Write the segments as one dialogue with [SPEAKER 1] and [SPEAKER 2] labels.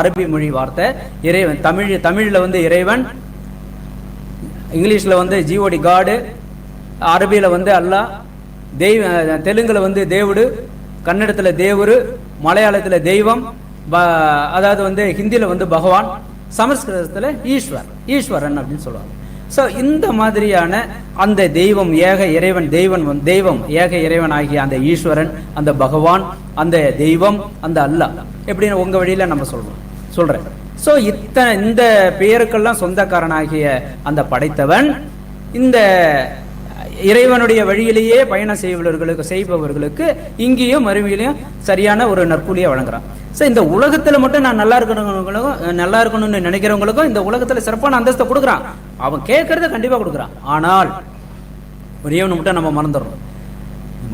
[SPEAKER 1] அரபி மொழி வார்த்தை இறைவன். தமிழில் வந்து இறைவன், இங்கிலீஷில் வந்து ஜிஓடி காடு, அரபியில் வந்து அல்லாஹ், தெலுங்குல வந்து தேவுடு, கன்னடத்தில் தேவுரு, மலையாளத்தில் தெய்வம், அதாவது வந்து ஹிந்தியில் வந்து பகவான், சமஸ்கிருதத்தில் ஈஸ்வரன் அப்படின்னு சொல்லுவாங்க. ஸோ இந்த மாதிரியான அந்த தெய்வம், ஏக இறைவன், தெய்வம் ஏக இறைவன் ஆகிய அந்த ஈஸ்வரன், அந்த பகவான், அந்த தெய்வம், அந்த அல்லாஹ் எப்படின்னு உங்க வழியில நம்ம சொல்றேன். ஸோ இந்த பெயருக்கெல்லாம் சொந்தக்காரனாகிய அந்த படைத்தவன் இந்த இறைவனுடைய வழியிலேயே பயணம் செய்பவர்களுக்கு இங்கேயும் மறுமையிலையும் சரியான ஒரு நற்கூலியை வழங்குறான். ஸோ இந்த உலகத்தில் மட்டும் நான் நல்லா இருக்கணும்னு நினைக்கிறவங்களுக்கும் இந்த உலகத்தில் சிறப்பான அந்தஸ்தை கொடுக்குறான். அவன் கேட்கறத கண்டிப்பாக கொடுக்குறான். ஆனால் ஒரே ஒன்று மட்டும் நம்ம மறந்துடுறோம்.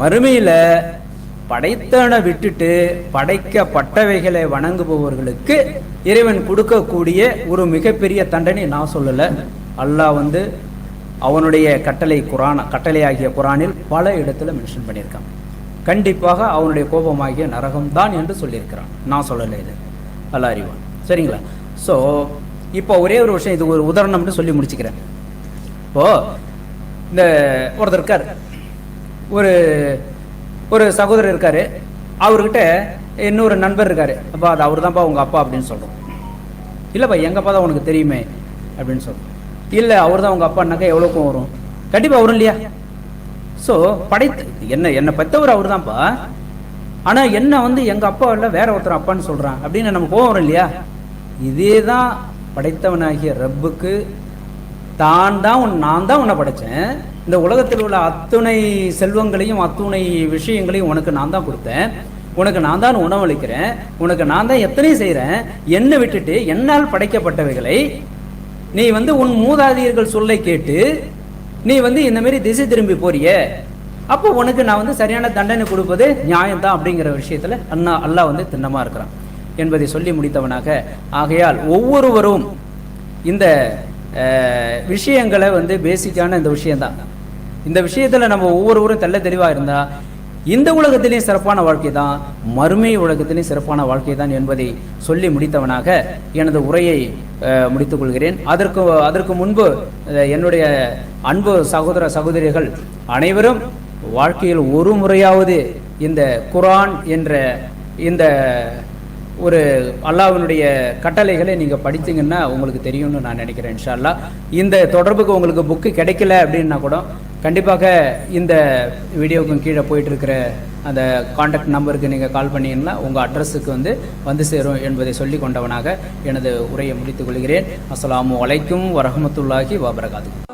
[SPEAKER 1] மறுமையில படைத்தவனை விட்டுட்டு படைக்கப்பட்டவைகளை வணங்குபவர்களுக்கு இறைவன் கொடுக்கக்கூடிய ஒரு மிகப்பெரிய தண்டனை நான் சொல்லலை. அல்லாஹ் வந்து அவனுடைய கட்டளையாகிய குரானில் பல இடத்துல மென்ஷன் பண்ணியிருக்கான். கண்டிப்பாக அவனுடைய கோபமாகிய நரகம் தான் என்று சொல்லியிருக்கிறான். நான் சொல்லலை, இது அல்லாஹ் அறிவான். சரிங்களா? ஸோ இப்போ ஒரே ஒரு விஷயம், இது ஒரு உதாரணம்னு சொல்லி முடிச்சுக்கிறேன். இப்போ இந்த ஒருத்தர் இருக்கார், ஒரு சகோதரர் இருக்காரு, அவர்கிட்ட இன்னொரு நண்பர் இருக்காரு. அப்பா அது அவர் தான்ப்பா உங்க அப்பா அப்படின்னு சொல்றோம். இல்லப்பா எங்க அப்பா தான் உனக்கு தெரியுமே அப்படின்னு சொல்றோம். இல்லை அவர் தான் உங்க அப்பான்னாக்கா எவ்வளோக்கும் வரும்? கண்டிப்பா வரும் இல்லையா? ஸோ என்னை பெற்றவர் அவர் தான்ப்பா, ஆனா என்ன வந்து எங்க அப்பா இல்லை வேற ஒருத்தர் அப்பான்னு சொல்றான் அப்படின்னு நம்ம கோவம் வரும் இல்லையா? இதே தான் படைத்தவனாகிய ரப்புக்கு நான் தான் உன்னை படைச்சேன், இந்த உலகத்தில் உள்ள அத்துணை செல்வங்களையும் அத்துணை விஷயங்களையும் உனக்கு நான் தான் கொடுத்தேன், உனக்கு நான் தான் உணவளிக்கிறேன், உனக்கு நான் தான் எத்தனையும் செய்கிறேன், என்னை விட்டுட்டு என்னால் படைக்கப்பட்டவைகளை நீ வந்து உன் மூதாதையர்கள் சொல்லை கேட்டு நீ வந்து இந்த மாதிரி திசை திரும்பி போறிய, அப்போ உனக்கு நான் வந்து சரியான தண்டனை கொடுப்பது நியாயம்தான் அப்படிங்கிற விஷயத்துல அல்லாஹ் வந்து திண்ணமா இருக்கிறான் என்பதை சொல்லி முடித்தவனாக. ஆகையால் ஒவ்வொருவரும் இந்த விஷயங்களை வந்து பேசிக்கான இந்த விஷயம்தான். இந்த விஷயத்துல நம்ம ஒவ்வொருவரும் தெள்ள தெளிவா இருந்தா இந்த உலகத்திலேயும் சிறப்பான வாழ்க்கை தான், மறுமை உலகத்திலேயும் சிறப்பான வாழ்க்கை தான் என்பதை சொல்லி முடித்தவனாக எனது உரையை முடித்துக் கொள்கிறேன். அதற்கு முன்பு என்னுடைய அன்பு சகோதர சகோதரிகள் அனைவரும் வாழ்க்கையில் ஒரு முறையாவது இந்த குர்ஆன் என்ற இந்த ஒரு அல்லாஹ்வினுடைய கட்டளைகளை நீங்க படித்தீங்கன்னா உங்களுக்கு தெரியும்னு நான் நினைக்கிறேன். இன்ஷா அல்லாஹ் இந்த தொடர்புக்கு உங்களுக்கு புக்கு கிடைக்கல அப்படின்னா கூட கண்டிப்பாக இந்த வீடியோவுக்கு கீழே போயிட்டு இருக்கிற அந்த கான்டாக்ட் நம்பருக்கு நீங்கள் கால் பண்ணீங்கன்னா உங்கள் அட்ரஸுக்கு வந்து சேரும் என்பதை சொல்லி கொண்டவனாக எனது உரையை முடித்துக் கொள்கிறேன். அஸ்ஸலாமு அலைக்கும் வரஹ்மத்துல்லாஹி வபரகாத்துஹு.